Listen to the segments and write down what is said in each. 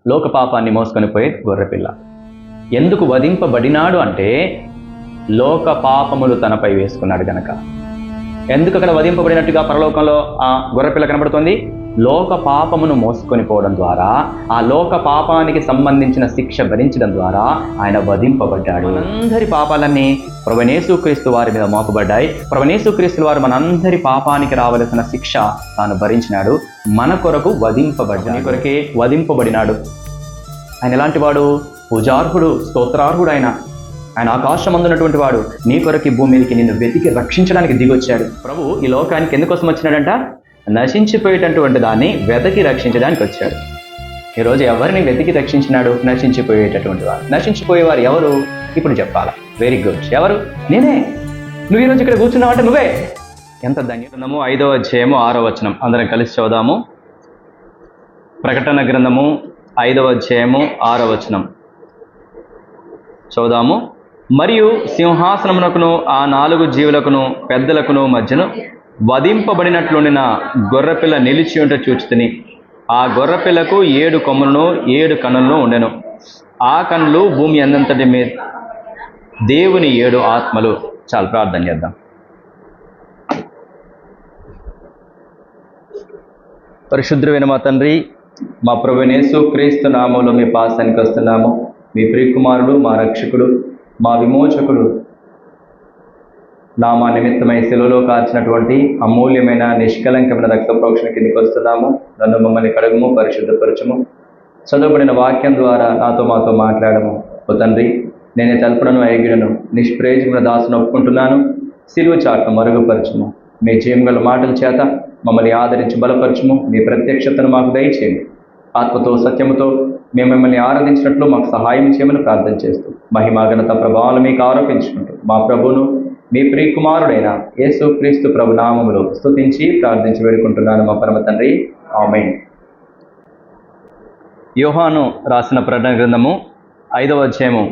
లోక పాపాన్ని మోసుకొని పోయే గొర్రెపిల్ల. ఎందుకు వధింపబడినాడు అంటే లోక పాపములు తనపై వేసుకున్నాడు గనక. ఎందుకు అక్కడ వధింపబడినట్టుగా పరలోకంలో ఆ గొర్రెపిల్ల కనబడుతుంది? లోక పాపమును మోసుకొని పోవడం ద్వారా, ఆ లోక పాపానికి సంబంధించిన శిక్ష భరించడం ద్వారా ఆయన వధింపబడ్డాడు. మనందరి పాపాలన్నీ ప్రభువైన యేసుక్రీస్తు వారి మీద మోపబడ్డాయి. ప్రభువైన యేసుక్రీస్తు వారు మనందరి పాపానికి రావలసిన శిక్ష తాను భరించినాడు. మన కొరకు వధింపబడ్డాడు, నీ కొరకే వధింపబడినాడు. ఆయన ఎలాంటి వాడు? పూజార్హుడు, స్తోత్రార్హుడు. ఆయన ఆకాశమందున్నటువంటి వాడు. నీ కొరకు భూమి మీదకి నిన్ను వెతికి రక్షించడానికి దిగొచ్చాడు. ప్రభు ఈ లోకానికి ఎందుకోసం వచ్చినాడంట? నశించిపోయేటటువంటి దాన్ని వెతికి రక్షించడానికి వచ్చాడు. ఈరోజు ఎవరిని వెతికి రక్షించినాడు? నశించిపోయేటటువంటి వారు. నశించిపోయేవారు ఎవరు? ఇప్పుడు చెప్పాలా? Very good. ఎవరు? నేనే. నువ్వు ఈరోజు ఇక్కడ కూర్చున్నావంటే నువ్వే. ఎంత ధన్యగ్రంథము 5వ అధ్యాయము 6వ వచనం అందరం కలిసి చదువుదాము. ప్రకటన గ్రంథము 5వ అధ్యాయము 6వ వచనం చదువుదాము. మరియు సింహాసనమునకును ఆ 4 జీవులకును పెద్దలకును మధ్యను వధింపబడినట్లుండిన గొర్రెపిల్ల నిలిచి ఉంటే చూచితిని. ఆ గొర్రెపిల్లకు 7 కొమ్ములను 7 కన్నులను ఉండెను. ఆ కన్నులు భూమి అందంతటి మీద దేవుని 7 ఆత్మలు. చాలా ప్రార్థన చేద్దాం. పరిశుద్ధుడైన మా తండ్రి, మా ప్రభువైన యేసుక్రీస్తు నామములో మీ పాసానికి వస్తున్నాము. మీ ప్రియకుమారుడు, మా రక్షకుడు, మా విమోచకుడు నామా నిమిత్తమై శిలువలో కాల్చినటువంటి అమూల్యమైన నిష్కలంకమైన రక్త ప్రోక్షణ కిందికి వస్తున్నాము. నన్ను మమ్మల్ని కడుగుము, పరిశుద్ధపరచము. చదవబడిన వాక్యం ద్వారా మాతో మాట్లాడము. ఓ తండ్రి, నేనే తలుపులను ఐగిడను, నిష్ప్రయోజనమైన దాసును ఒప్పుకుంటున్నాను. సిలువ చాటును మరుగుపరచము. మీ జీవగల మాటల చేత మమ్మల్ని ఆదరించి బలపరచము. మీ ప్రత్యక్షతను మాకు దయచేయండి. ఆత్మతో సత్యముతో మేము మిమ్మల్ని ఆరాధించినట్లు మాకు సహాయం చేయమని ప్రార్థన చేస్తూ మహిమాఘనత ప్రభావాలు మీకు ఆరోపించుకుంటూ మా ప్రభువును మీ ప్రియకుమారుడైన యేసుక్రీస్తు ప్రభు నామములో స్తుతించి ప్రార్థించి వేడుకుంటున్నాను మా పరమ తండ్రి. ఆమేన్. యోహాను రాసిన ప్రకటన గ్రంథము 5వ అధ్యాయము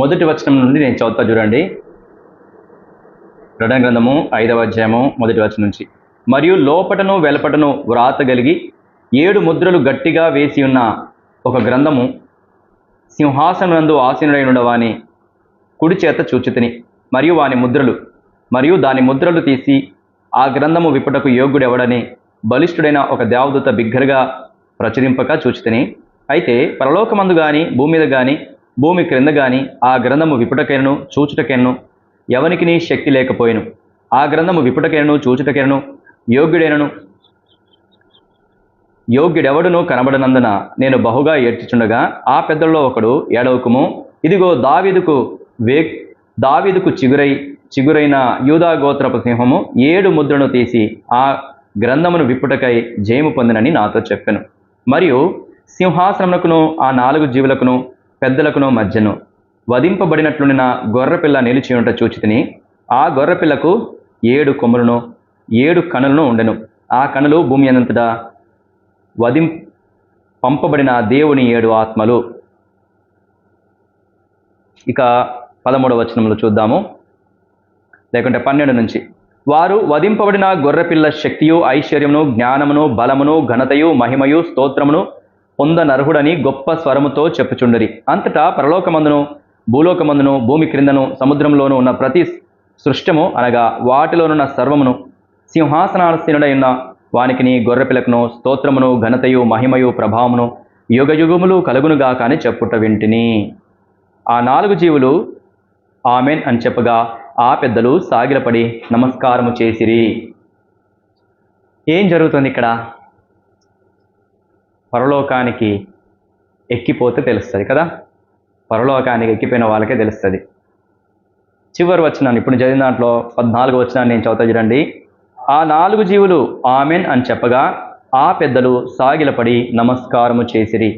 1వ వచనం నుండి నేను చదువుతా చూడండి. ప్రకటన గ్రంథము 5వ అధ్యాయము 1వ వచనం నుంచి. మరియు లోపటను వెలపటను వ్రాత కలిగి 7 ముద్రలు గట్టిగా వేసి ఉన్న ఒక గ్రంథము సింహాసనమునందు ఆసీనుడైన వాని కుడి చేత చూచితిని. మరియు వాని ముద్రలు మరియు దాని ముద్రలు తీసి ఆ గ్రంథము విప్పుటకు యోగ్యుడెవడని బలిష్ఠుడైన ఒక దేవదూత బిగ్గరగా ప్రచురింపక చూచితిని. అయితే పరలోకమందు గాని భూమి మీద గాని భూమి క్రింద గాని ఆ గ్రంథము విప్పుటకైనను చూచుటకైనను ఎవనికి శక్తి లేకపోయిను. ఆ గ్రంథము విప్పుటకైనను చూచుటకైనను యోగ్యుడెవడును కనబడనందున నేను బహుగా ఏడ్చుచుండగా ఆ పెద్దల్లో ఒకడు, ఏడవకుము, ఇదిగో దావీదుకు చిగురైన యూదా గోత్రపు సింహము 7 ముద్రను తీసి ఆ గ్రంథమును విప్పుటకై జయము పొందినని నాతో చెప్పెను. మరియు సింహాసనమునకును ఆ 4 జీవులకును పెద్దలకును మధ్యను వధింపబడినట్లుండిన గొర్రెపిల్ల నిలిచి ఉంట చూచితిని. ఆ గొర్రెపిల్లకు 7 కొమ్ములను 7 కనులను ఉండెను. ఆ కనులు భూమి అంతటా పంపబడిన దేవుని 7 ఆత్మలు. ఇక 13వ వచనంలో చూద్దాము, లేకుంటే 12 నుంచి. వారు వధింపబడిన గొర్రెపిల్ల శక్తియు ఐశ్వర్యమును జ్ఞానమును బలమును ఘనతయు మహిమయు స్తోత్రమును పొందనర్హుడని గొప్ప స్వరముతో చెప్పుచుండరి. అంతటా పరలోకమందును భూలోకమందును భూమి క్రిందను సముద్రంలోనూ ఉన్న ప్రతి సృష్టము అనగా వాటిలోనున్న సర్వమును సింహాసనాసీనుడై ఉన్న వానికిని గొర్రెపిల్లకును స్తోత్రమును ఘనతయు మహిమయు ప్రభావమును యుగయుగములు కలుగునుగా కానీ చెప్పుట వింటిని. ఆ 4 జీవులు ఆమెన్ అని చెప్పగా ఆ పెద్దలు సాగిలపడి నమస్కారము చేసిరి. ఏం జరుగుతుంది ఇక్కడ? పరలోకానికి ఎక్కిపోతే తెలుస్తుంది కదా. పరలోకానికి ఎక్కిపోయిన వాళ్ళకే తెలుస్తుంది. చివరి వచనాన్ని ఇప్పుడు చదివిన దాంట్లో 14వ వచనాన్ని నేను చదువుతా చూడండి. ఆ 4 జీవులు ఆమెన్ అని చెప్పగా ఆ పెద్దలు సాగిలపడి నమస్కారము చేసిరి.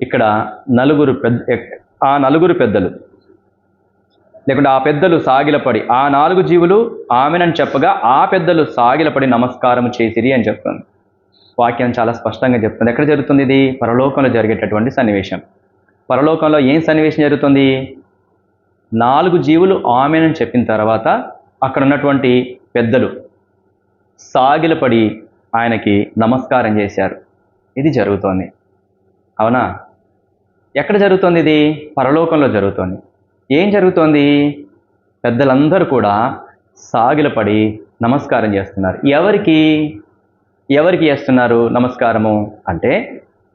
ఇక్కడ ఆ నలుగురు పెద్దలు లేకుంటే ఆ పెద్దలు సాగిలపడి, ఆ 4 జీవులు ఆమెన్ అని చెప్పగా ఆ పెద్దలు సాగిలపడి నమస్కారము చేసిరి అని చెప్తుంది. వాక్యం చాలా స్పష్టంగా చెప్తుంది. ఎక్కడ జరుగుతుంది ఇది? పరలోకంలో జరిగేటటువంటి సన్నివేశం. పరలోకంలో ఏం సన్నివేశం జరుగుతుంది? 4 జీవులు ఆమెన్ అని చెప్పిన తర్వాత అక్కడ ఉన్నటువంటి పెద్దలు సాగిలపడి ఆయనకి నమస్కారం చేశారు. ఇది జరుగుతోంది. అవునా? ఎక్కడ జరుగుతోంది ఇది? పరలోకంలో జరుగుతోంది. ఏం జరుగుతోంది? పెద్దలందరూ కూడా సాగిలపడి నమస్కారం చేస్తున్నారు. ఎవరికి ఎవరికి చేస్తున్నారు నమస్కారము అంటే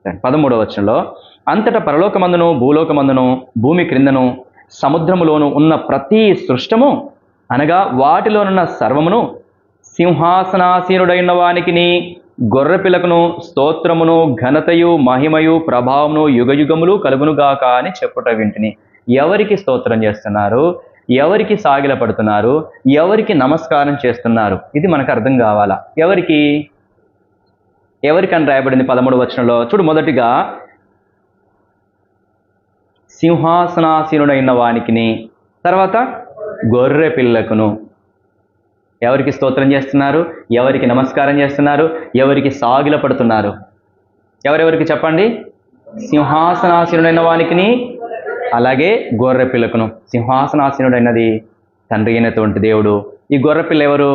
13వ వచనంలో, అంతటా పరలోకమందును భూలోకమందును భూమి క్రిందను సముద్రములోను ఉన్న ప్రతి సృష్టము అనగా వాటిలోనున్న సర్వమును సింహాసనాసీనుడైన వానికిని గొర్రెపిల్లకును స్తోత్రమును ఘనతయు మహిమయు ప్రభావమును యుగయుగములు కలుగునుగాక అని చెప్పుట వింటిని. ఎవరికి స్తోత్రం చేస్తున్నారు? ఎవరికి సాగిల పడుతున్నారు? ఎవరికి నమస్కారం చేస్తున్నారు? ఇది మనకు అర్థం కావాలా. ఎవరికని రాయబడింది 13వ వచనంలో? చూడు, మొదటిగా సింహాసనాసీనుడైన వానికిని, తర్వాత గొర్రె పిల్లకును. ఎవరికి స్తోత్రం చేస్తున్నారు? ఎవరికి నమస్కారం చేస్తున్నారు? ఎవరికి సాగిల పడుతున్నారు? ఎవరెవరికి చెప్పండి? సింహాసనాసీనుడైన వానికిని, అలాగే గొర్రె పిల్లకును. సింహాసనాసీనుడైనది తండ్రి అయినటువంటి దేవుడు. ఈ గొర్రె పిల్ల ఎవరు?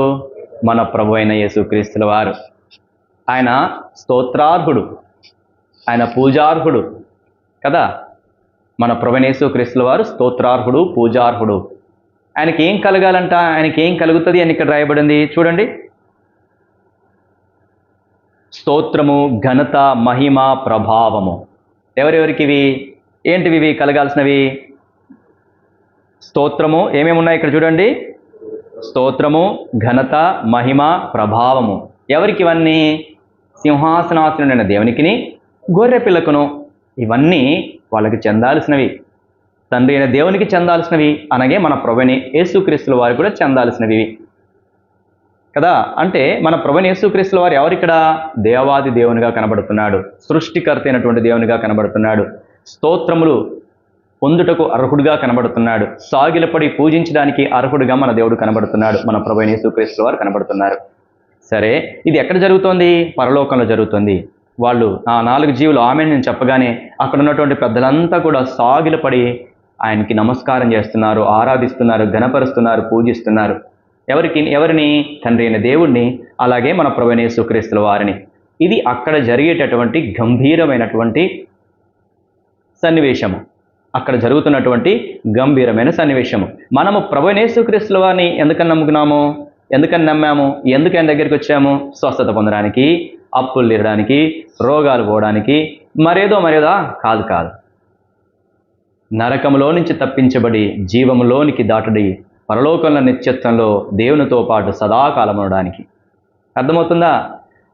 మన ప్రభు అయిన యేసుక్రీస్తుల వారు. ఆయన స్తోత్రార్హుడు, ఆయన పూజార్హుడు కదా. మన ప్రభు అయిన యేసుక్రీస్తుల వారు స్తోత్రార్హుడు, పూజార్హుడు. ఆయనకి ఏం కలగాలంట? ఆయనకి ఏం కలుగుతుంది అని ఇక్కడ రాయబడింది చూడండి. స్తోత్రము, ఘనత, మహిమ, ప్రభావము. ఎవరెవరికి ఇవి? ఏంటివి ఇవి కలగాల్సినవి? స్తోత్రము ఏమేమి ఉన్నాయి ఇక్కడ చూడండి. స్తోత్రము, ఘనత, మహిమ, ప్రభావము. ఎవరికి ఇవన్నీ? సింహాసనాసీనుడైన దేవునికిని, గొర్రె పిల్లకును. ఇవన్నీ వాళ్ళకి చెందాల్సినవి, తండ్రి అయిన దేవునికి చెందాల్సినవి, అనగే మన ప్రభుని యేసుక్రీస్తుల వారికి కూడా చెందాల్సినవి కదా. అంటే మన ప్రభుని యేసుక్రీస్తుల వారు ఎవరిక్కడ? దేవాది దేవునిగా కనబడుతున్నాడు, సృష్టికర్త అయినటువంటి దేవునిగా కనబడుతున్నాడు, స్తోత్రములు పొందుటకు అర్హుడుగా కనబడుతున్నాడు, సాగిలపడి పూజించడానికి అర్హుడుగా మన దేవుడు కనబడుతున్నాడు, మన ప్రభుని యేసుక్రీస్తుల వారు కనబడుతున్నారు. సరే, ఇది ఎక్కడ జరుగుతోంది? పరలోకంలో జరుగుతుంది. వాళ్ళు ఆ 4 జీవులు ఆమె నేను చెప్పగానే అక్కడ ఉన్నటువంటి పెద్దలంతా కూడా సాగిలపడి ఆయనకి నమస్కారం చేస్తున్నారు, ఆరాధిస్తున్నారు, ఘనపరుస్తున్నారు, పూజిస్తున్నారు. ఎవరిని? తండ్రి అయిన దేవుణ్ణి, అలాగే మన ప్రభువైన యేసుక్రీస్తుల వారిని. ఇది అక్కడ జరిగేటటువంటి గంభీరమైనటువంటి సన్నివేశము, అక్కడ జరుగుతున్నటువంటి గంభీరమైన సన్నివేశము. మనము ప్రభువైన యేసుక్రీస్తుల వారిని ఎందుకని నమ్ముకున్నాము? ఎందుకని నమ్మాము? ఎందుకు ఆయన దగ్గరికి వచ్చాము? స్వస్థత పొందడానికి, అప్పులు తీరడానికి, రోగాలు పోవడానికి, మరేదో కాదు. నరకములో నుంచి తప్పించబడి జీవములోనికి దాటుడి పరలోకంలో నిత్యత్వంలో దేవునితో పాటు సదాకాలం ఉండడానికి. అర్థమవుతుందా?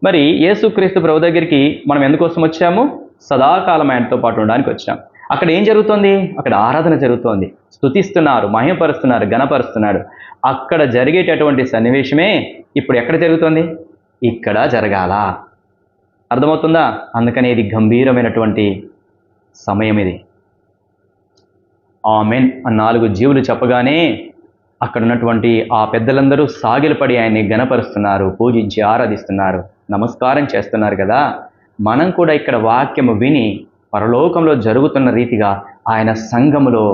మరి యేసుక్రీస్తు ప్రభు దగ్గరికి మనం ఎందుకోసం వచ్చాము? సదాకాలం ఆయనతో పాటు ఉండడానికి వచ్చాం. అక్కడ ఏం జరుగుతోంది? అక్కడ ఆరాధన జరుగుతోంది, స్తుతిస్తున్నారు, మహిమపరుస్తున్నారు, ఘనపరుస్తున్నారు. అక్కడ జరిగేటటువంటి సన్నివేశమే ఇప్పుడు ఎక్కడ జరుగుతోంది? ఇక్కడ జరగాల. అర్థమవుతుందా? అందుకని ఇది గంభీరమైనటువంటి సమయం. ఇది ఆమెన్ 4 జీవులు చెప్పగానే అక్కడ ఉన్నటువంటి ఆ పెద్దలందరూ సాగిలపడి ఆయన్ని ఘనపరుస్తున్నారు, పూజించి ఆరాధిస్తున్నారు, నమస్కారం చేస్తున్నారు కదా. మనం కూడా ఇక్కడ వాక్యము విని పరలోకంలో జరుగుతున్న రీతిగా ఆయన సంఘములో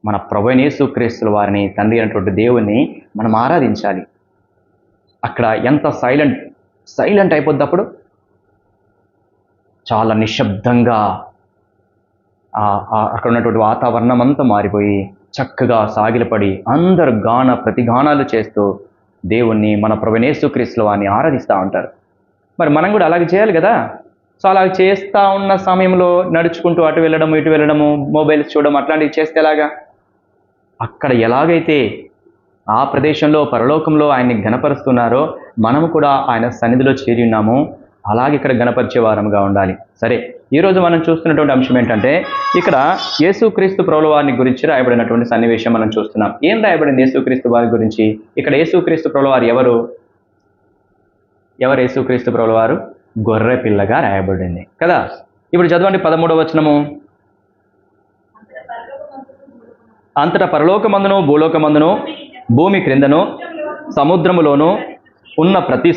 మన ప్రభువైన యేసుక్రీస్తుల వారిని, తండ్రి అయినటువంటి దేవుణ్ణి మనం ఆరాధించాలి. అక్కడ ఎంత సైలెంట్ అయిపోద్ది. అప్పుడు చాలా నిశ్శబ్దంగా అక్కడ ఉన్నటువంటి వాతావరణం అంతా మారిపోయి చక్కగా సాగిలపడి అందరు ప్రతిగానాలు చేస్తూ దేవుణ్ణి, మన ప్రభువైన యేసుక్రీస్తుల వారిని ఆరాధిస్తూ ఉంటారు. మరి మనం కూడా అలాగే చేయాలి కదా. సో అలా చేస్తూ ఉన్న సమయంలో నడుచుకుంటూ అటు వెళ్ళడము, ఇటు వెళ్ళడము, మొబైల్స్ చూడడం, అట్లాంటివి చేస్తే ఎలాగా? అక్కడ ఎలాగైతే ఆ ప్రదేశంలో పరలోకంలో ఆయన్ని ఘనపరుస్తున్నారో మనము కూడా ఆయన సన్నిధిలో చేరి ఉన్నాము, అలాగే ఇక్కడ ఘనపరిచే వారముగా ఉండాలి. సరే, ఈరోజు మనం చూస్తున్నటువంటి అంశం ఏంటంటే, ఇక్కడ యేసుక్రీస్తు ప్రభుల వారిని గురించి రాయబడినటువంటి సన్నివేశం మనం చూస్తున్నాం. ఏం రాయబడింది యేసుక్రీస్తు వారి గురించి? ఇక్కడ యేసుక్రీస్తు ప్రభుల వారు ఎవరు యేసుక్రీస్తు ప్రభుల వారు? గొర్రె పిల్లగా రాయబడింది కదా. ఇప్పుడు చదవండి 13వ వచనము. అంతటా పరలోకమందును భూలోకమందును భూమి క్రిందను సముద్రములోను ఉన్న ప్రతి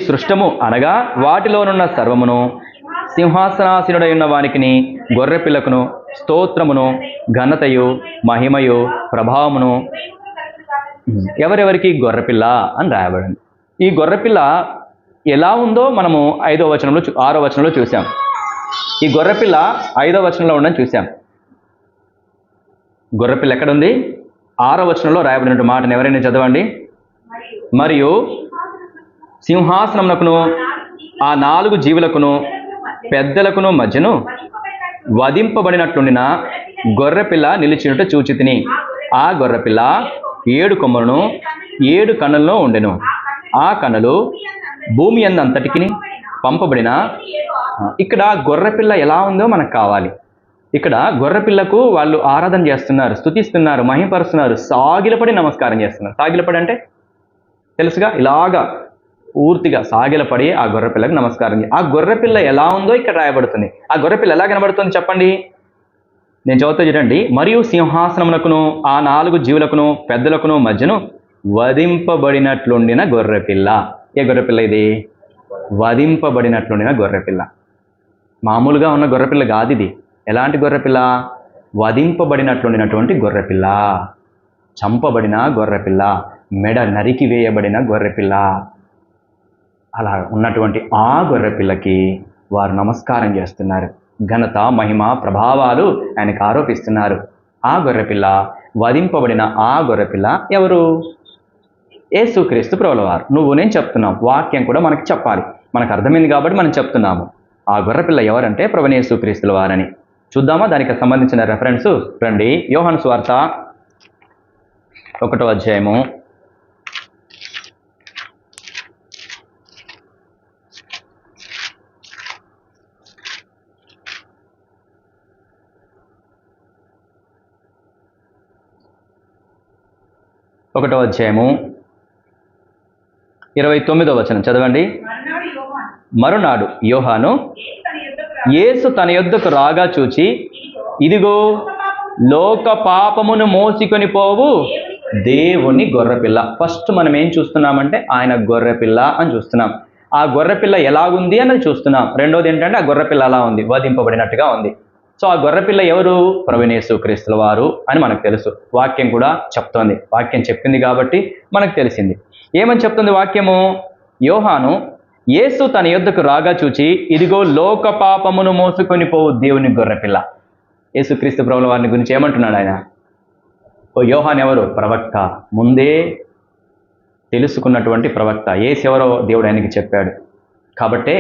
సృష్టము అనగా వాటిలోనున్న సర్వమును సింహాసనాసీనుడై ఉన్న వానికిని గొర్రె పిల్లకును స్తోత్రమును ఘనతయు మహిమయు ప్రభావమును. ఎవరెవరికి? గొర్రెపిల్ల అని రాయబడింది. ఈ గొర్రెపిల్ల ఎలా ఉందో మనము 6వ వచనంలో చూసాం. ఈ గొర్రెపిల్ల 5వ వచనంలో ఉండని చూసాం. గొర్రెపిల్ల ఎక్కడుంది? 6వ వచనంలో రాయబడినట్టు మాటను ఎవరైనా చదవండి. మరియు సింహాసనమునకును ఆ 4 జీవులకును పెద్దలకును మధ్యను వధింపబడినట్లుండిన గొర్రెపిల్ల నిలిచినట్టు చూచితిని. ఆ గొర్రెపిల్ల 7 కొమ్ములను 7 కన్నులను ఉండెను. ఆ కన్నులు భూమి అంతటికి పంపబడిన. ఇక్కడ గొర్రెపిల్ల ఎలా ఉందో మనకు కావాలి. ఇక్కడ గొర్రెపిల్లకు వాళ్ళు ఆరాధన చేస్తున్నారు, స్తుతిస్తున్నారు, మహిమపరుస్తున్నారు, సాగిలపడి నమస్కారం చేస్తున్నారు. సాగిలపడి అంటే తెలుసుగా, ఇలాగా పూర్తిగా సాగిలపడి ఆ గొర్రెపిల్లకు నమస్కారం. ఆ గొర్రెపిల్ల ఎలా ఉందో ఇక్కడ రాయబడుతుంది. ఆ గొర్రెపిల్ల ఎలా కనబడుతుంది చెప్పండి. నేను చదువుతా చూడండి. మరియు సింహాసనమునకును ఆ 4 జీవులకును పెద్దలకును మధ్యను వధింపబడినట్లుండిన గొర్రెపిల్ల. ఏ గొర్రెపిల్ల ఇది? వధింపబడినట్లుండిన గొర్రెపిల్ల. మామూలుగా ఉన్న గొర్రెపిల్ల కాదు ఇది. ఎలాంటి గొర్రెపిల్ల? వధింపబడినట్లుండినటువంటి గొర్రెపిల్ల, చంపబడిన గొర్రెపిల్ల, మెడ నరికి వేయబడిన గొర్రెపిల్ల. అలా ఉన్నటువంటి ఆ గొర్రెపిల్లకి వారు నమస్కారం చేస్తున్నారు. ఘనత, మహిమ, ప్రభావాలు ఆయనకు ఆరోపిస్తున్నారు. ఆ గొర్రెపిల్ల, వధింపబడిన ఆ గొర్రెపిల్ల ఎవరు? యేసుక్రీస్తు ప్రభువారు. నువ్వు నేను చెప్తున్నాం, వాక్యం కూడా మనకి చెప్పాలి. మనకు అర్థమైంది కాబట్టి మనం చెప్తున్నాము. ఆ గొర్రెపిల్ల ఎవరంటే ప్రభువైన యేసుక్రీస్తుల వారని. చూద్దామా దానికి సంబంధించిన రెఫరెన్స్? రండి. యోహాను సువార్త 1వ అధ్యాయము 29వ వచనం చదవండి. మరునాడు యోహాను యేసు తన యొద్దకు రాగా చూచి, ఇదిగో లోక పాపమును మోసికొని పోవు దేవుని గొర్రెపిల్ల. ఫస్ట్ మనం ఏం చూస్తున్నామంటే ఆయన గొర్రెపిల్ల అని చూస్తున్నాం. ఆ గొర్రెపిల్ల ఎలాగుంది అన్నది చూస్తున్నాం. రెండోది ఏంటంటే ఆ గొర్రెపిల్ల అలా ఉంది, వధింపబడినట్టుగా ఉంది. సో ఆ గొర్రెపిల్ల ఎవరు? ప్రభువైన యేసుక్రీస్తుల వారు అని మనకు తెలుసు. వాక్యం కూడా చెప్తోంది. వాక్యం చెప్పింది కాబట్టి మనకు తెలిసింది. ఏమని చెప్తుంది వాక్యము? యోహాను యేసు తన యొద్దకు రాగా చూచి, ఇదిగో లోక పాపమును మోసుకొని పోవు దేవుని గొర్రెపిల్ల. యేసుక్రీస్తు ప్రభుల వారిని గురించి ఏమంటున్నాడు ఆయన? ఓ యోహాను ఎవరు? ప్రవక్త. ముందే తెలుసుకున్నటువంటి ప్రవక్త. యేసు ఎవరో దేవుడు ఆయనకి చెప్పాడు. కాబట్టే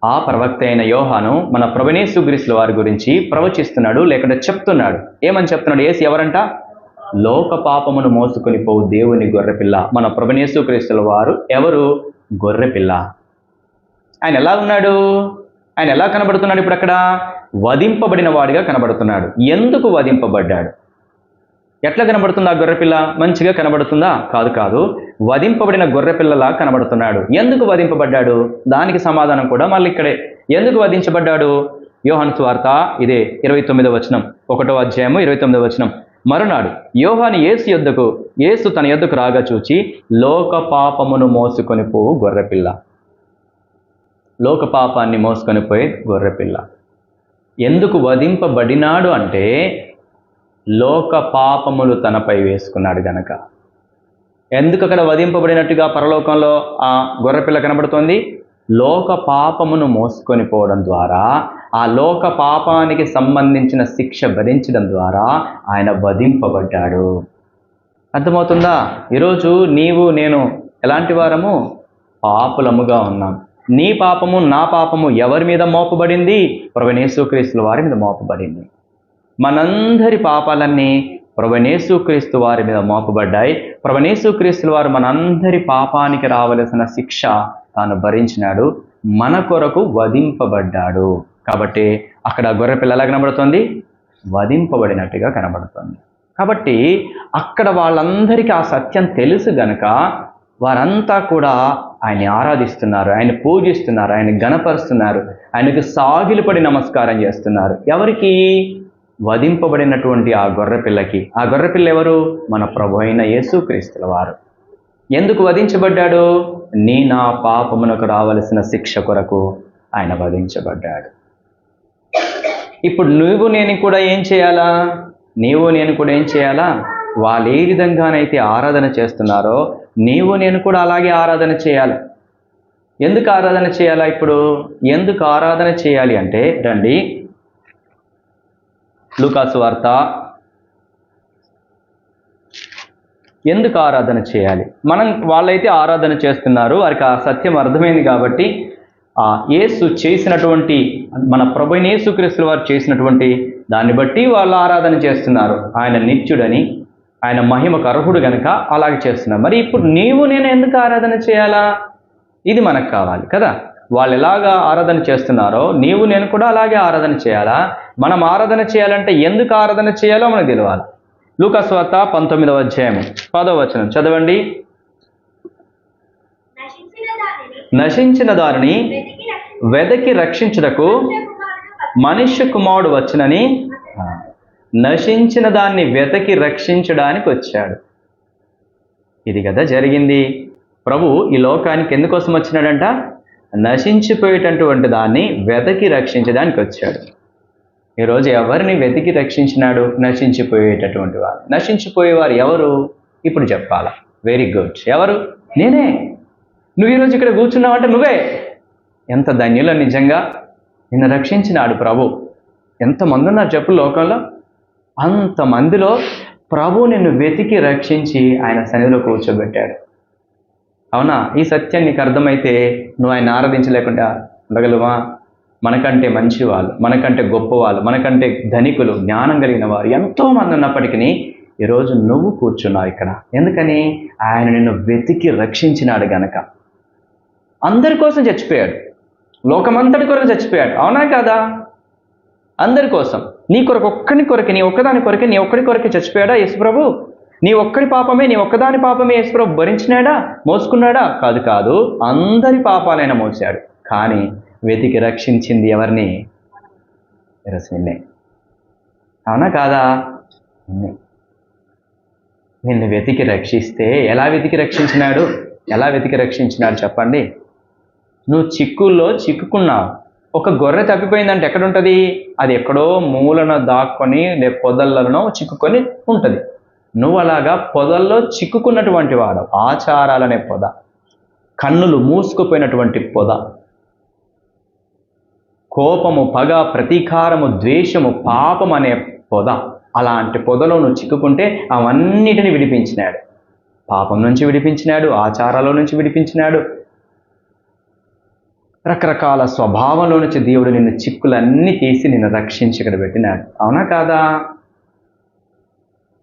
ఆ ప్రవక్త అయిన యోహాను మన ప్రభువైన యేసుక్రీస్తుల వారి గురించి ప్రవచిస్తున్నాడు, లేకుంటే చెప్తున్నాడు. ఏమని చెప్తున్నాడు? యేసు ఎవరంట? లోక పాపమును మోసుకొని పోవు దేవుని గొర్రెపిల్ల. మన ప్రభువైన యేసుక్రీస్తుల వారు ఎవరు? గొర్రెపిల్ల. ఆయన ఎలా ఉన్నాడు? ఆయన ఎలా కనబడుతున్నాడు? ఇప్పుడు అక్కడ వధింపబడిన వాడిగా కనబడుతున్నాడు. ఎందుకు వధింపబడ్డాడు? ఎట్లా కనబడుతుంది ఆ గొర్రెపిల్ల? మంచిగా కనబడుతుందా? కాదు. వధింపబడిన గొర్రెపిల్లలా కనబడుతున్నాడు. ఎందుకు వధింపబడ్డాడు? దానికి సమాధానం కూడా మళ్ళీ ఇక్కడే. ఎందుకు వధించబడ్డాడు? యోహాను సువార్త ఇదే 29వ వచనం, 1వ అధ్యాయము 29వ వచనం. మరునాడు యోహాను యేసు తన యొద్దకు రాగా చూచి, లోక పాపమును మోసుకొని పోవు గొర్రెపిల్ల. లోక పాపాన్ని మోసుకొని పోయే గొర్రెపిల్ల. ఎందుకు వధింపబడినాడు అంటే లోక పాపములు తనపై వేసుకున్నాడు గనక. ఎందుకు అక్కడ వధింపబడినట్టుగా పరలోకంలో ఆ గొర్రెపిల్ల కనబడుతోంది? లోక పాపమును మోసుకొని పోవడం ద్వారా, ఆ లోక పాపానికి సంబంధించిన శిక్ష భరించడం ద్వారా ఆయన వధింపబడ్డాడు. అర్థమవుతుందా? ఈరోజు నీవు నేను ఎలాంటి వారము? పాపులముగా ఉన్నాం. నీ పాపము నా పాపము ఎవరి మీద మోపబడింది? ప్రభువైన యేసుక్రీస్తుల వారి మీద మోపబడింది. మనందరి పాపాలన్నీ ప్రభువైన యేసుక్రీస్తు వారి మీద మోపబడ్డాయి. ప్రభువైన యేసుక్రీస్తుల వారు మనందరి పాపానికి రావలసిన శిక్ష తాను భరించినాడు, మన కొరకు వధింపబడ్డాడు. కాబట్టి అక్కడ గొర్రెపిల్ల ఎలా కనబడుతుంది? వధింపబడినట్టుగా కనబడుతుంది. కాబట్టి అక్కడ వాళ్ళందరికీ ఆ సత్యం తెలుసు గనక వారంతా కూడా ఆయన్ని ఆరాధిస్తున్నారు, ఆయన పూజిస్తున్నారు, ఆయన గణపరుస్తున్నారు, ఆయనకు సాగిలపడి నమస్కారం చేస్తున్నారు. ఎవరికి? వధింపబడినటువంటి ఆ గొర్రెపిల్లకి. ఆ గొర్రెపిల్ల ఎవరు? మన ప్రభు అయిన యేసుక్రీస్తుల వారు. ఎందుకు వధించబడ్డాడు? నా పాపమునకు రావలసిన శిక్ష కొరకు ఆయన వధించబడ్డాడు. ఇప్పుడు నీవు నేను కూడా ఏం చేయాలా? వాళ్ళు ఏ విధంగానైతే ఆరాధన చేస్తున్నారో నీవు నేను కూడా అలాగే ఆరాధన చేయాలి. ఎందుకు ఆరాధన చేయాలా? ఇప్పుడు ఎందుకు ఆరాధన చేయాలి అంటే రండి, లూకాసు వార్త. ఎందుకు ఆరాధన చేయాలి? వాళ్ళైతే ఆరాధన చేస్తున్నారు, వారికి ఆ సత్యం అర్థమైంది కాబట్టి యేసు చేసినటువంటి, మన ప్రభువైన యేసుక్రీస్తు వారు చేసినటువంటి దాన్ని బట్టి వాళ్ళు ఆరాధన చేస్తున్నారు. ఆయన నిత్యుడని, ఆయన మహిమకు అర్హుడు గనుక అలాగే చేస్తున్నారు. మరి ఇప్పుడు నీవు నేను ఎందుకు ఆరాధన చేయాలా? ఇది మనకు కావాలి కదా. వాళ్ళు ఎలాగా ఆరాధన చేస్తున్నారో నీవు నేను కూడా అలాగే ఆరాధన చేయాలా? మనం ఆరాధన చేయాలంటే ఎందుకు ఆరాధన చేయాలో మనకు తెలియాలి. లూకాసు వార్త 19వ అధ్యాయము 10వ వచనం చదవండి. నశించిన దానిని వెదకి రక్షించుటకు మనుష్య కుమారుడు వచ్చునని, నశించిన దాన్ని వెతకి రక్షించడానికి వచ్చాడు. ఇది కదా జరిగింది. ప్రభు ఈ లోకానికి ఎందుకోసం వచ్చినాడంట? నశించిపోయేటటువంటి దాన్ని వెతకి రక్షించడానికి వచ్చాడు. ఈరోజు ఎవరిని వెతికి రక్షించినాడు? నశించిపోయేటటువంటి వారు. నశించిపోయేవారు ఎవరు? ఇప్పుడు చెప్పాలా? Very good. ఎవరు? నేనే. నువ్వు ఈరోజు ఇక్కడ కూర్చున్నావంటే నువ్వే. ఎంత ధన్యులు నిజంగా. నిన్ను రక్షించినాడు ప్రభు. ఎంతమంది ఉన్నారు చెప్పు లోకంలో? అంతమందిలో ప్రభు నిన్ను వెతికి రక్షించి ఆయన సన్నిధిలో కూర్చోబెట్టాడు. అవునా? ఈ సత్యం నీకు అర్థమైతే నువ్వు ఆయన ఆరాధించలేకుండా ఉండగలవా? మనకంటే మంచి వాళ్ళు, మనకంటే గొప్పవాళ్ళు, మనకంటే ధనికులు, జ్ఞానం కలిగిన వారు ఎంతోమంది ఉన్నప్పటికీ ఈరోజు నువ్వు కూర్చున్నావు ఇక్కడ. ఎందుకని? ఆయన నిన్ను వెతికి రక్షించినాడు గనక. అందరి కోసం చచ్చిపోయాడు. లోకమంతటి కొరకు చచ్చిపోయాడు. అవునా కాదా? అందరి కోసం. నీ కొరకు ఒక్కని కొరకే, నీ ఒక్కదాని కొరకే, నీ ఒక్కడి కొరకే చచ్చిపోయాడా యేసుప్రభు? నీ ఒక్కడి పాపమే, నీ ఒక్కదాని పాపమే యేసుప్రభు భరించినాడా? మోసుకున్నాడా? కాదు కాదు, అందరి పాపాలైనా మోసాడు. కానీ వెతికి రక్షించింది ఎవరిని? నిన్నే. అవునా కాదా? నిన్ను వెతికి రక్షిస్తే ఎలా వెతికి రక్షించినాడు? ఎలా వెతికి రక్షించినాడు చెప్పండి? నువ్వు చిక్కుల్లో చిక్కుకున్నావు. ఒక గొర్రె తప్పిపోయిందంటే ఎక్కడుంటుంది? అది ఎక్కడో మూలన దాక్కొని పొదలలో చిక్కుకొని ఉంటుంది. నువ్వు అలాగా పొదల్లో చిక్కుకున్నటువంటి వాడు. ఆచారాలనే పొద, కన్నులు మూసుకుపోయినటువంటి పొద, కోపము, పగ, ప్రతీకారము, ద్వేషము, పాపం అనే పొద. అలాంటి పొదలో నువ్వు చిక్కుకుంటే అవన్నిటిని విడిపించినాడు. పాపం నుంచి విడిపించినాడు, ఆచారాల నుంచి విడిపించినాడు, రకరకాల స్వభావంలో నుంచి దేవుడు నిన్ను చిక్కులన్నీ తీసి నిన్ను రక్షించి ఇక్కడ పెట్టినాడు. అవునా కాదా?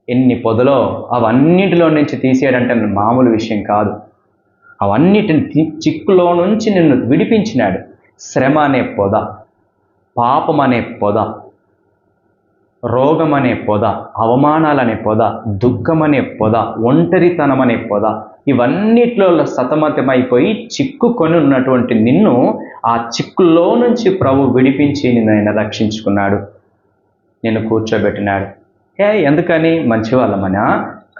ఎన్ని పొదలో అవన్నిటిలో నుంచి తీసేయడంటే మామూలు విషయం కాదు. అవన్నిటిని చిక్కులో నుంచి నిన్ను విడిపించినాడు. శ్రమ అనే పొద, పాపం అనే పొద, రోగం అనే పొద, అవమానాలనే పొద, దుఃఖం అనే పొద, ఒంటరితనం అనే పొద, ఇవన్నిట్లో సతమతమైపోయి చిక్కుకొని ఉన్నటువంటి నిన్ను ఆ చిక్కుల్లో నుంచి ప్రభు విడిపించి నిన్ను ఆయన రక్షించుకున్నాడు, నిన్ను కూర్చోబెట్టినాడు. ఎందుకని? మంచి వాళ్ళమనా?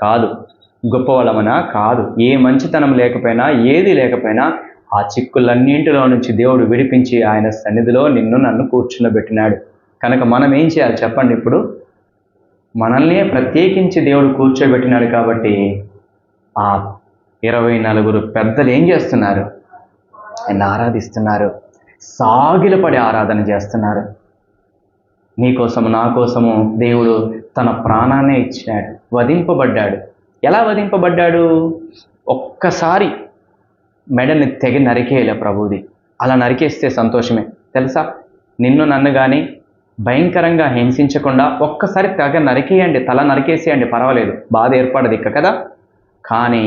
కాదు. గొప్ప వాళ్ళమనా? కాదు. ఏ మంచితనం లేకపోయినా, ఏది లేకపోయినా ఆ చిక్కులన్నింటిలో నుంచి దేవుడు విడిపించి ఆయన సన్నిధిలో నిన్ను నన్ను కూర్చుండబెట్టినాడు. కనుక మనం ఏం చేయాలి చెప్పండి? ఇప్పుడు మనల్ని ప్రత్యేకించి దేవుడు కూర్చోబెట్టినాడు కాబట్టి ఆ 24 పెద్దలు ఏం చేస్తున్నారు? ఆయన ఆరాధిస్తున్నారు. సాగిలపడి ఆరాధన చేస్తున్నారు. నీకోసము, నా కోసము దేవుడు తన ప్రాణాన్నే ఇచ్చినాడు. వధింపబడ్డాడు. ఎలా వధింపబడ్డాడు? ఒక్కసారి మెడని తెగి నరికేయలే ప్రభుది. అలా నరికేస్తే సంతోషమే తెలుసా? నిన్ను నన్ను కానీ భయంకరంగా హింసించకుండా ఒక్కసారి తెగ నరికేయండి, తల నరికేసేయండి, పర్వాలేదు, బాధ ఏర్పడదు ఇక కదా. కానీ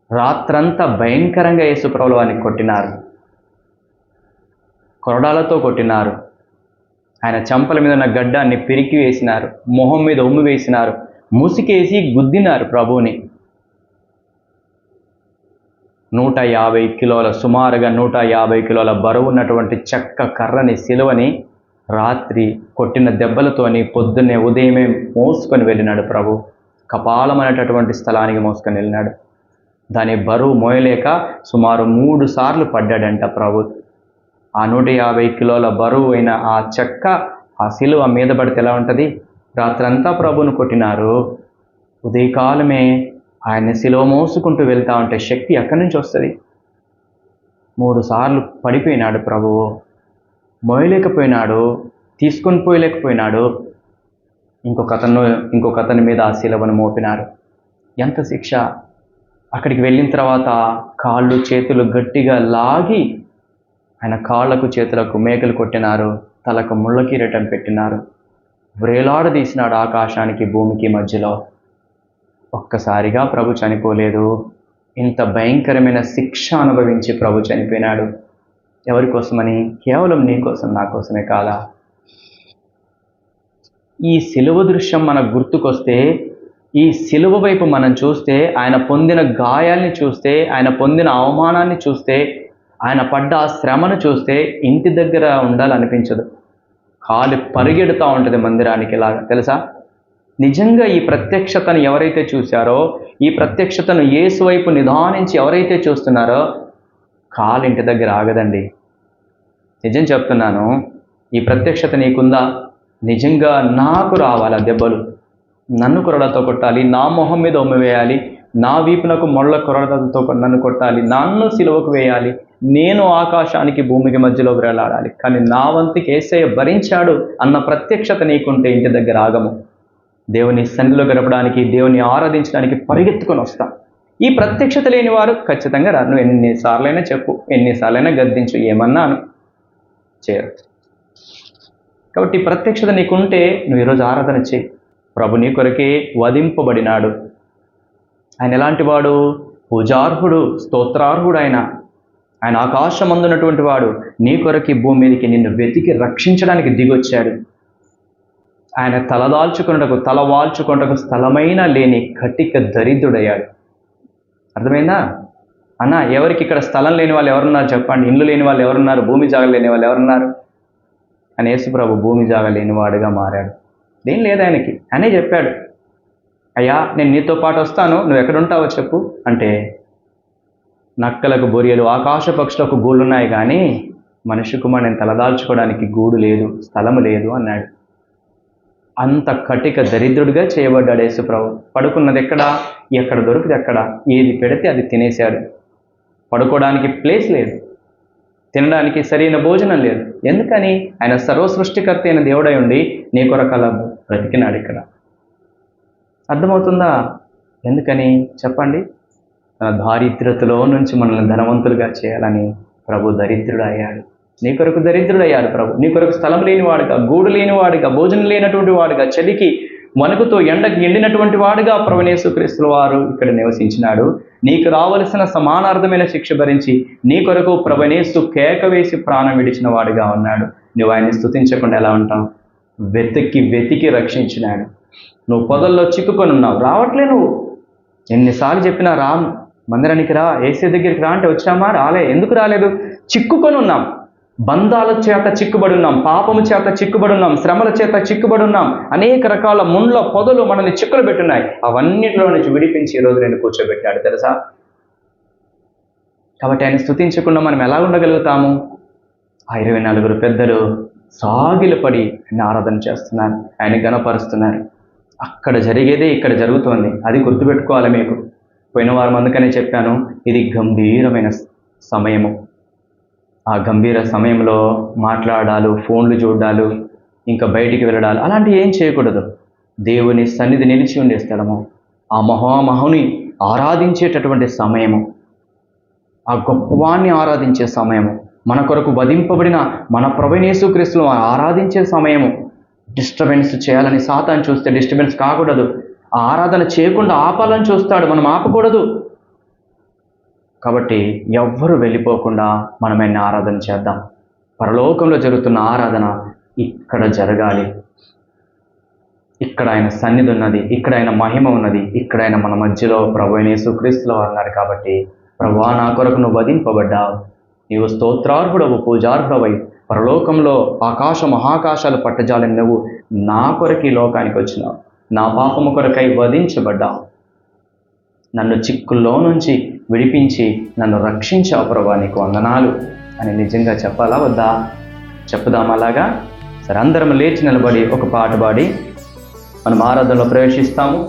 రాత్రంతా భయంకరంగా యేసుప్రభుల వారిని కొట్టినారు, కొరడాలతో కొట్టినారు. ఆయన చెంపల మీద ఉన్న గడ్డాన్ని పిరికి వేసినారు, మొహం మీద ఉమ్ము వేసినారు, ముసికేసి గుద్దినారు ప్రభువుని. 150 కిలోల, సుమారుగా 150 కిలోల బరువు ఉన్నటువంటి చెక్క కర్రని, సిలువని రాత్రి కొట్టిన దెబ్బలతోని పొద్దున్నే ఉదయమే మోసుకొని వెళ్ళినాడు ప్రభు. కపాలం అనేటటువంటి స్థలానికి మోసుకొని వెళ్ళినాడు. దాని బరువు మోయలేక సుమారు 3 సార్లు పడ్డాడంట ప్రభు. ఆ 150 కిలోల బరువు అయిన ఆ చెక్క, ఆ సిలువ మీద పడితే ఎలా ఉంటుంది? రాత్రంతా ప్రభువును కొట్టినారు. ఉదయకాలమే ఆయన్ని సిలువ మోసుకుంటూ వెళ్తా ఉంటే శక్తి ఎక్కడి నుంచి వస్తుంది? 3 సార్లు పడిపోయినాడు ప్రభువు, మోయలేకపోయినాడు, తీసుకొని పోయలేకపోయినాడు. ఇంకొక అతని మీద ఆ శిలువను మోపినారు. ఎంత శిక్ష! అక్కడికి వెళ్ళిన తర్వాత కాళ్ళు చేతులు గట్టిగా లాగి ఆయన కాళ్లకు చేతులకు మేకలు కొట్టినారు, తలకు ముళ్ళ కిరీటం పెట్టినారు, వ్రేలాడదీసినాడు ఆకాశానికి భూమికి మధ్యలో. ఒక్కసారిగా ప్రభు చనిపోలేదు. ఇంత భయంకరమైన శిక్ష అనుభవించి ప్రభు చనిపోయినాడు. ఎవరి కోసమని? కేవలం నీ కోసం, నా కోసమే కాదా? ఈ సిలువ దృశ్యం మనకు గుర్తుకొస్తే, ఈ సిలువ వైపు మనం చూస్తే, ఆయన పొందిన గాయాల్ని చూస్తే, ఆయన పొందిన అవమానాన్ని చూస్తే, ఆయన పడ్డ ఆ శ్రమను చూస్తే ఇంటి దగ్గర ఉండాలనిపించదు. కాలు పరిగెడుతూ ఉంటుంది మందిరానికి లాగా, తెలుసా? నిజంగా ఈ ప్రత్యక్షతను ఎవరైతే చూశారో, ఈ ప్రత్యక్షతను యేసు వైపు నిదానించి ఎవరైతే చూస్తున్నారో, కాలు ఇంటి దగ్గర ఆగదండి. నిజం చెప్తున్నాను. ఈ ప్రత్యక్షత నీకుందా? నిజంగా నాకు రావాలి ఆ దెబ్బలు, నన్ను కొరడాతో కొట్టాలి, నా మొహం మీద ఉమ్మి వేయాలి, నా వీపునకు మొళ్ళ కొరడాలతో నన్ను కొట్టాలి, నన్ను సిలువకు వేయాలి, నేను ఆకాశానికి భూమికి మధ్యలో వేలాడాలి, కానీ నా వంతుకి యేసయ్య భరించాడు అన్న ప్రత్యక్షత నీకుంటే ఇంటి దగ్గర ఆగము. దేవుని సన్నిధిలో గడపడానికి, దేవుని ఆరాధించడానికి పరిగెత్తుకొని వస్తాం. ఈ ప్రత్యక్షత లేని వారు ఖచ్చితంగా రారు. నువ్వు ఎన్నిసార్లైనా చెప్పు, ఎన్నిసార్లైనా గద్దించు, ఏమన్నాను చేయరు. కాబట్టి ఈ ప్రత్యక్షత నీకుంటే నువ్వు ఈరోజు ఆరాధన చేయి. ప్రభు నీ కొరకే వధింపబడినాడు. ఆయన ఎలాంటి వాడు? పూజార్హుడు, స్తోత్రార్హుడు. ఆయన ఆకాశమందున్నటువంటి వాడు. నీ కొరకి భూమి మీదకి నిన్ను వెతికి రక్షించడానికి దిగొచ్చాడు. ఆయన తల వాల్చుకొనుటకు స్థలమైనా లేని కటిక దరిద్రుడయ్యాడు. అర్థమైందా అన్న? ఎవరికి ఇక్కడ స్థలం లేని వాళ్ళు ఎవరున్నారు చెప్పండి? ఇల్లు లేని వాళ్ళు ఎవరున్నారు? భూమి జాగ లేని వాళ్ళు ఎవరున్నారు? అని యేసు ప్రభు భూమి జాగ లేనివాడుగా మారాడు. ఏం లేదు ఆయనకి. అనే చెప్పాడు, అయ్యా నేను నీతో పాటు వస్తాను, నువ్వు ఎక్కడుంటావో చెప్పు అంటే, నక్కలకు బొరియలు, ఆకాశ పక్షులకు గూళ్ళున్నాయి కానీ మనిషి కుమారుని తలదాల్చుకోవడానికి గూడు లేదు, స్థలము లేదు అన్నాడు. అంత కటిక దరిద్రుడిగా చేయబడ్డాడు యేసు ప్రభు. పడుకున్నది ఎక్కడ దొరికితే అక్కడ, ఏది పెడితే అది తినేశాడు. పడుకోవడానికి ప్లేస్ లేదు, తినడానికి సరైన భోజనం లేదు. ఎందుకని? ఆయన సర్వ సృష్టికర్త అయిన దేవుడై ఉండి నీ కొరకలా బ్రతికినాడు ఇక్కడ. అర్థమవుతుందా? ఎందుకని చెప్పండి? తన దారిద్రతలో నుంచి మనల్ని ధనవంతులుగా చేయాలని ప్రభు దరిద్రుడు అయ్యాడు. నీ కొరకు దరిద్రుడు అయ్యాడు ప్రభు. నీ కొరకు స్థలం లేనివాడుగా, గూడు లేనివాడుగా, భోజనం లేనటువంటి వాడుగా, చలికి వణుకుతో ఎండకి ఎండినటువంటి వాడుగా ప్రభువైన యేసుక్రీస్తు వారు ఇక్కడ నివసించినాడు. నీకు రావలసిన సమానార్థమైన శిక్ష భరించి నీ కొరకు ప్రభువైన యేసు కేక వేసి ప్రాణం విడిచిన వాడుగా ఉన్నాడు. నువ్వు ఆయన్ని స్తుతించకుండా ఎలా ఉంటావు? వెతికి రక్షించినాడు. నువ్వు పొదల్లో చిక్కుకొని ఉన్నావు, రావట్లే. నువ్వు ఎన్నిసార్లు చెప్పినా మందిరానికి రా, యేసు దగ్గరికి రా అంటే వచ్చామా? రాలే. ఎందుకు రాలేదు? చిక్కుకొని ఉన్నాం. బంధాల చేత చిక్కుబడి ఉన్నాం, పాపము చేత చిక్కుబడి ఉన్నాం, శ్రమల చేత చిక్కుబడి ఉన్నాం. అనేక రకాల ముండ్ల పొదలు మనల్ని చిక్కులు పెట్టున్నాయి. అవన్నిటిలో నుంచి విడిపించి ఈరోజు నేను కూర్చోబెట్టాడు, తెలుసా? కాబట్టి ఆయన స్తుతించకుండా మనం ఎలా ఉండగలుగుతాము? ఆ 24 పెద్దలు సాగిలపడి ఆయన ఆరాధన చేస్తున్నారు, ఆయన గణపరుస్తున్నారు. అక్కడ జరిగేదే ఇక్కడ జరుగుతోంది, అది గుర్తుపెట్టుకోవాలి. మీకు పోయిన వారం అందుకనే చెప్పాను, ఇది గంభీరమైన సమయము. ఆ గంభీర సమయంలో మాట్లాడాలు, ఫోన్లు చూడాలు, ఇంకా బయటికి వెళ్ళడాలు అలాంటివి ఏం చేయకూడదు. దేవుని సన్నిధి నిలిచి ఉండే స్థలము, ఆ మహామహుని ఆరాధించేటటువంటి సమయము, ఆ గొప్పవాణ్ణి ఆరాధించే సమయము, మన కొరకు వధింపబడిన మన ప్రభువైన యేసుక్రీస్తును ఆరాధించే సమయము. డిస్టర్బెన్స్ చేయాలని సాతాను చూస్తే డిస్టర్బెన్స్ కాకూడదు. ఆ ఆరాధన చేయకుండా ఆపాలని చూస్తాడు, మనం ఆపకూడదు. కాబట్టి ఎవ్వరూ వెళ్ళిపోకుండా మనం ఆయన్ని ఆరాధన చేద్దాం. పరలోకంలో జరుగుతున్న ఆరాధన ఇక్కడ జరగాలి. ఇక్కడ ఆయన సన్నిధి ఉన్నది, ఇక్కడ ఆయన మహిమ ఉన్నది, ఇక్కడ ఆయన మన మధ్యలో ప్రభువైన యేసుక్రీస్తులో అన్నాడు. కాబట్టి ప్రభువా, నా కొరకు నువ్వు వధింపబడ్డావు, నీవు స్తోత్రార్హుడవు, పూజార్హుడవై పరలోకంలో ఆకాశ మహాకాశాలు పట్టజాలని నువ్వు నా కొరకు ఈ లోకానికి వచ్చినావు, నా పాపము కొరకై వధించబడ్డావు, నన్ను చిక్కుల్లో నుంచి విడిపించి నన్ను రక్షించావు ప్రభువా, నీకు వందనాలు అని నిజంగా చెప్పాలా వద్దా? చెప్పుదాం అలాగా. సరే, అందరం లేచి నిలబడి ఒక పాట పాడి మనం ఆరాధనలో ప్రవేశిస్తాము.